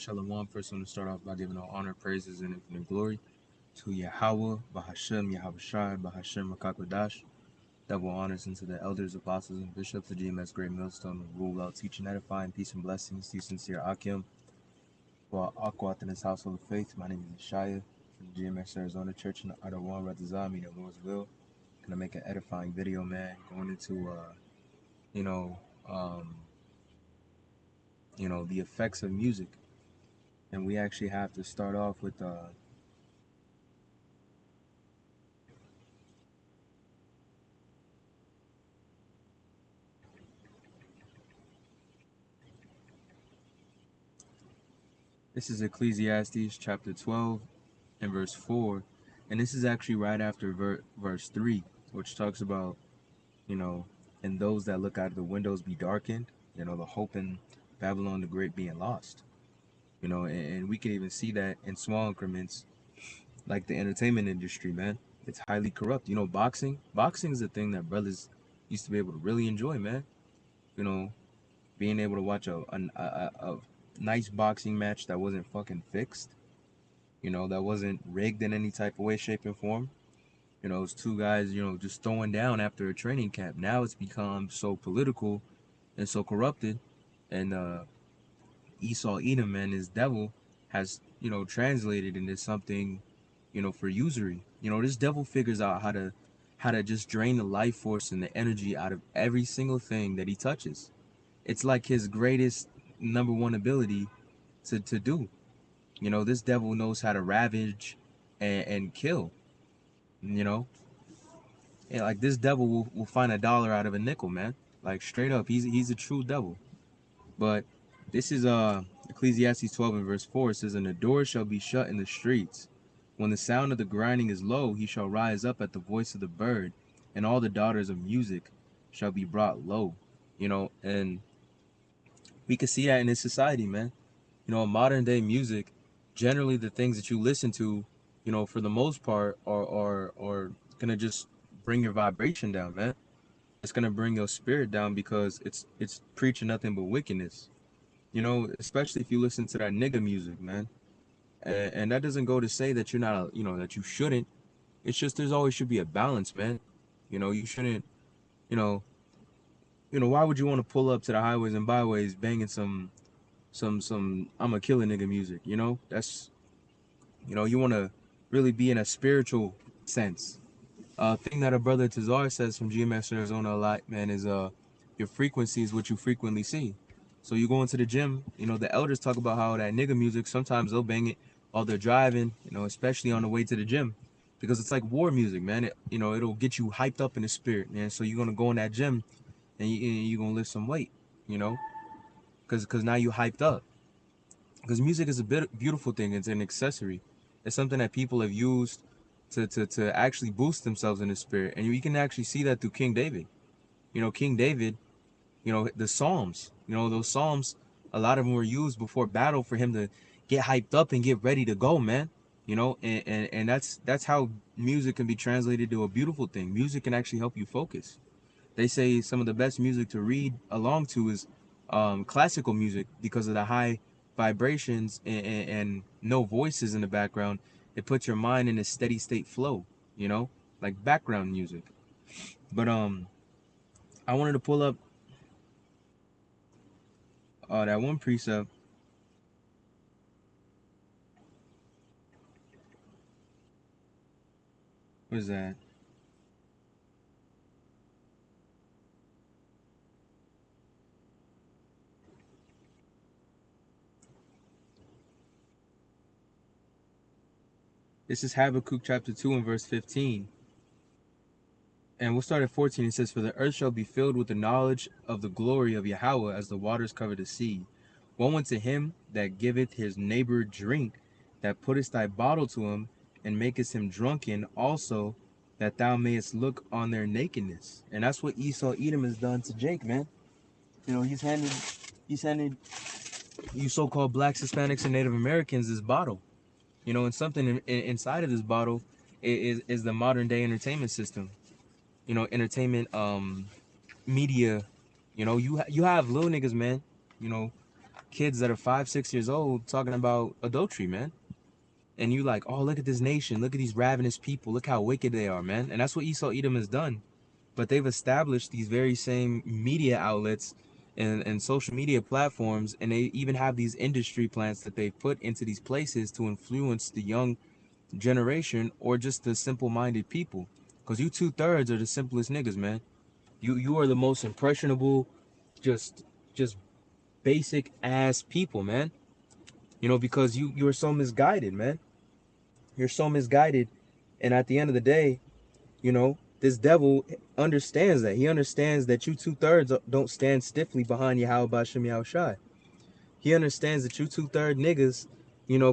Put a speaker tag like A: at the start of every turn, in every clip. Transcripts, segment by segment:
A: Shalom. First, I want to start off by giving all honor, praises, and infinite glory to Yahweh, Bahashem, Yahushai, Bahashem, Makakwadash. Double honors into the elders, apostles, and bishops, the GMS Great Millstone, who rule out, teaching, edifying, peace and blessings to you, sincere Akim, for Akwat in his household of faith. My name is Yeshaya from the GMS Arizona Church in the Adawan, Ratazami, the Lord's will. Gonna make an edifying video, man, going into, you know, um, the effects of music. And we actually have to start off with this is Ecclesiastes chapter 12 and verse 4. And this is actually right after verse 3, which talks about, you know, and those that look out of the windows be darkened, the hope in Babylon the Great being lost. And we can even see that in small increments, like the entertainment industry, man. It's highly corrupt. Boxing is a thing that brothers used to be able to really enjoy, man. You know, being able to watch a nice boxing match that wasn't fucking fixed, that wasn't rigged in any type of way, shape, and form. It's two guys, just throwing down after a training camp. Now it's become so political and so corrupted. And Esau Edom and his devil has, translated into something, for usury. This devil figures out how to just drain the life force and the energy out of every single thing that he touches. It's like his greatest number one ability to do. This devil knows how to ravage and kill. You know, and like this devil will find a dollar out of a nickel, man. Like straight up, he's a true devil. But this is Ecclesiastes 12 and verse 4. It says, "And the door shall be shut in the streets. When the sound of the grinding is low, he shall rise up at the voice of the bird, and all the daughters of music shall be brought low." And we can see that in this society, man. Modern day music, generally the things that you listen to, for the most part, are gonna just bring your vibration down, man. It's gonna bring your spirit down because it's preaching nothing but wickedness. Especially if you listen to that nigga music, man. And that doesn't go to say that you're not, that you shouldn't. It's just there's always should be a balance, man. You shouldn't, you know, why would you want to pull up to the highways and byways banging some I'm a killer nigga music, That's you want to really be in a spiritual sense. Thing that a brother Tazar says from GMS Arizona a lot, man, is your frequency is what you frequently see. So you go into the gym, the elders talk about how that nigga music, sometimes they'll bang it while they're driving, especially on the way to the gym. Because it's like war music, man. It'll get you hyped up in the spirit, man. So you're gonna go in that gym and you're gonna lift some weight, you know, because now you hyped up. Because music is a beautiful thing. It's an accessory. It's something that people have used to actually boost themselves in the spirit. And you can actually see that through King David. King David, the Psalms, those Psalms, a lot of them were used before battle for him to get hyped up and get ready to go, man. And that's how music can be translated to a beautiful thing. Music can actually help you focus. They say some of the best music to read along to is classical music because of the high vibrations and no voices in the background. It puts your mind in a steady state flow, like background music. But I wanted to pull up that one precept. What is that? This is Habakkuk chapter 2 and verse 15. And we'll start at 14. It says, "For the earth shall be filled with the knowledge of the glory of Yahweh as the waters cover the sea. Woe unto him that giveth his neighbor drink, that puttest thy bottle to him, and makest him drunken also, that thou mayest look on their nakedness." And that's what Esau Edom has done to Jake, man. He's handed you so-called blacks, Hispanics, and Native Americans this bottle. And something inside of this bottle is the modern day entertainment system. Entertainment media. You have little niggas, man. You know kids that are 5, 6 years old talking about adultery, man. And you like, oh, look at this nation, look at these ravenous people, look how wicked they are, man. And that's what Esau Edom has done. But they've established these very same media outlets and social media platforms, and they even have these industry plants that they've put into these places to influence the young generation or just the simple-minded people. Because you 2/3 are the simplest niggas, man. You are the most impressionable, just just basic ass people, man. Because you are so misguided, man. You're so misguided, and at the end of the day, this devil understands that. He understands that you 2/3 don't stand stiffly behind Yahweh Bashem Yahushai. He understands that you 2/3 niggas,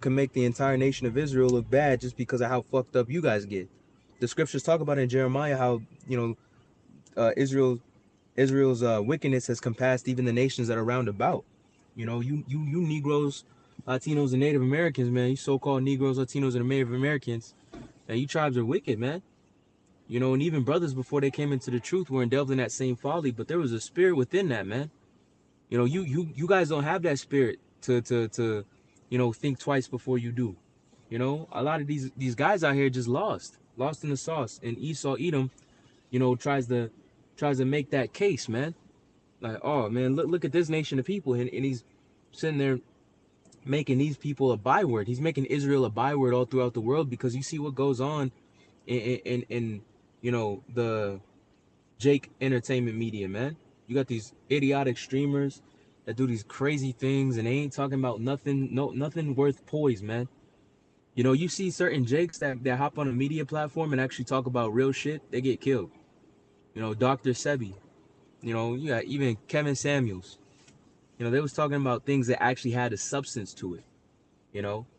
A: can make the entire nation of Israel look bad just because of how fucked up you guys get. The scriptures talk about in Jeremiah how, Israel's wickedness has compassed even the nations that are round about. You Negroes, Latinos, and Native Americans, man, you so-called Negroes, Latinos, and Native Americans, and you tribes are wicked, man. And even brothers before they came into the truth were indulged in that same folly, but there was a spirit within that, man. You guys don't have that spirit to think twice before you do. A lot of these guys out here just lost in the sauce, and Esau Edom, tries to make that case, man. Like, oh man, look at this nation of people, and he's sitting there making these people a byword. He's making Israel a byword all throughout the world because you see what goes on in the Jake entertainment media, man. You got these idiotic streamers that do these crazy things and they ain't talking about nothing worth poise, man. You see certain Jakes that hop on a media platform and actually talk about real shit, they get killed. Dr. Sebi. You got even Kevin Samuels. They was talking about things that actually had a substance to it.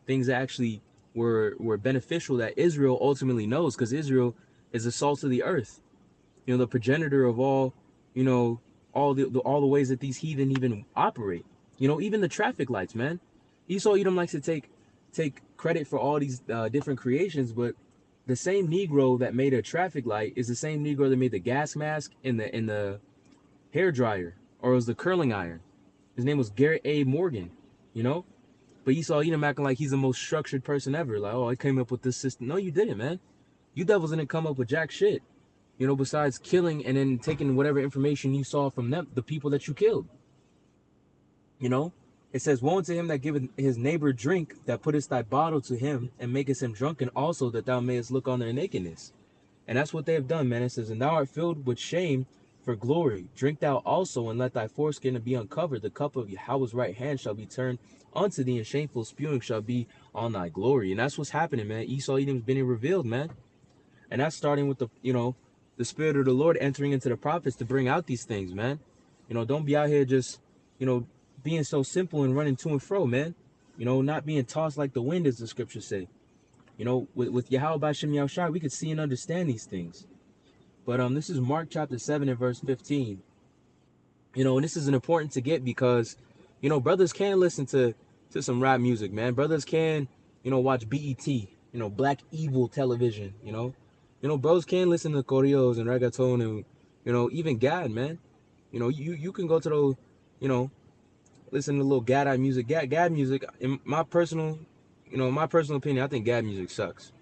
A: Things that actually were beneficial that Israel ultimately knows, because Israel is the salt of the earth. The progenitor of all, all the ways that these heathen even operate. Even the traffic lights, man. Esau Edom likes to take credit for all these different creations, but the same Negro that made a traffic light is the same Negro that made the gas mask and the hair dryer, or it was the curling iron. His name was Garrett A. Morgan, But Esau Edom acting like he's the most structured person ever. Like, oh, I came up with this system. No, you didn't, man. You devils didn't come up with jack shit. Besides killing and then taking whatever information you saw from them, the people that you killed. It says, woe unto him that giveth his neighbor drink, that puttest thy bottle to him, and makest him drunken also, that thou mayest look on their nakedness. And that's what they have done, man. It says, and thou art filled with shame for glory. Drink thou also, and let thy foreskin be uncovered. The cup of Yahweh's right hand shall be turned unto thee, and shameful spewing shall be on thy glory. And that's what's happening, man. Esau Edom's been revealed, man. And that's starting with the spirit of the Lord entering into the prophets to bring out these things, man. Don't be out here just, being so simple and running to and fro, man. Not being tossed like the wind, as the scriptures say. With Yahweh Bashem Yahushai, we could see and understand these things. But this is Mark chapter 7 and verse 15. And this is important to get because, brothers can listen to some rap music, man. Brothers can, watch BET, Black Evil television, bros can listen to corridos and reggaeton and, even Gad, man. You can go to those, listen to a little Gad music. Gad music, in my personal opinion, I think Gad music sucks.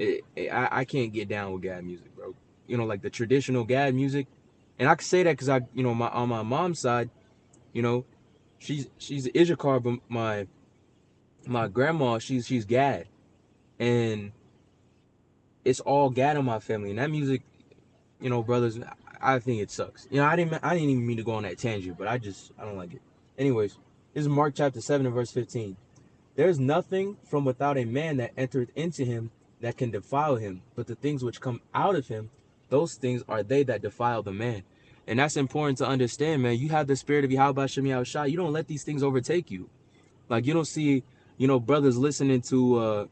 A: I can't get down with Gad music, bro. Like the traditional Gad music. And I can say that because I, on my mom's side, she's Issachar, but my grandma, she's Gad. And it's all Gad in my family. And that music, brothers, I think it sucks. I didn't even mean to go on that tangent, but I don't like it. Anyways, this is Mark chapter 7 and verse 15. There is nothing from without a man that entereth into him that can defile him, but the things which come out of him, those things are they that defile the man. And that's important to understand, man. You have the spirit of Yahweh Bashem Yahushai. You don't let these things overtake you. Like, you don't see, brothers listening to,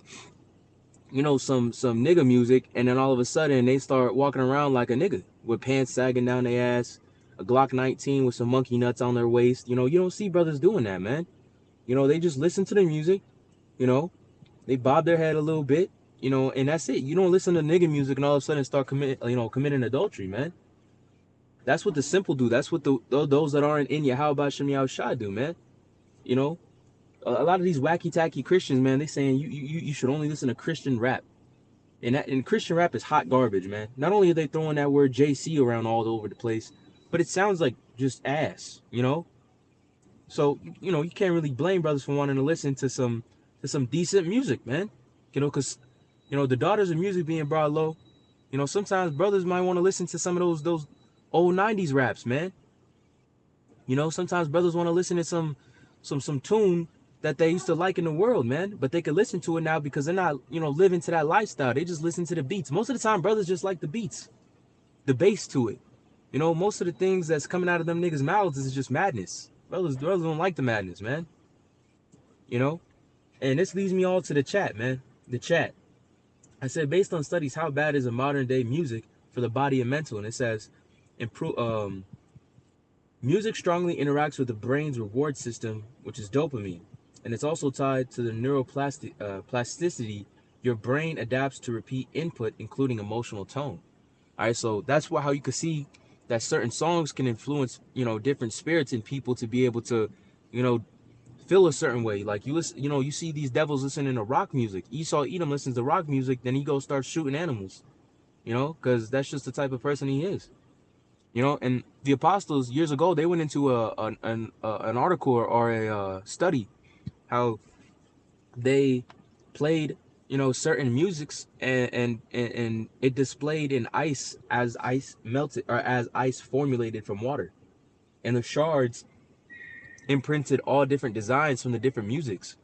A: some nigga music, and then all of a sudden they start walking around like a nigga with pants sagging down their ass, a Glock 19 with some monkey nuts on their waist. You don't see brothers doing that, man. They just listen to the music, they bob their head a little bit, and that's it. You don't listen to nigga music and all of a sudden start committing adultery, man. That's what the simple do. That's what those that aren't in Yahweh Bashem Yahushai do, man. You know, a lot of these wacky tacky Christians, man, they saying you should only listen to Christian rap. And Christian rap is hot garbage, man. Not only are they throwing that word JC around all over the place, but it sounds like just ass, you know? So, you can't really blame brothers for wanting to listen to some decent music, man. Cuz the daughters of music being brought low, sometimes brothers might want to listen to some of those old 90s raps, man. Sometimes brothers want to listen to some tune that they used to like in the world, man. But they can listen to it now because they're not, living to that lifestyle. They just listen to the beats. Most of the time, brothers just like the beats, the bass to it. Most of the things that's coming out of them niggas' mouths is just madness. Brothers don't like the madness, man. You know? And this leads me all to the chat, man. The chat. I said, based on studies, how bad is a modern day music for the body and mental? And it says, improve. Music strongly interacts with the brain's reward system, which is dopamine, and it's also tied to the neuroplasticity. Your brain adapts to repeat input, including emotional tone. All right, so that's how you can see that certain songs can influence, different spirits in people to be able to, you know, feel a certain way. Like you listen, you see these devils listening to rock music. Esau Edom listens to rock music, then he goes start shooting animals, because that's just the type of person he is. And the apostles years ago, they went into an article or a study how they played certain musics, and it displayed in ice as ice melted, or as ice formulated from water, and the shards imprinted all different designs from the different musics.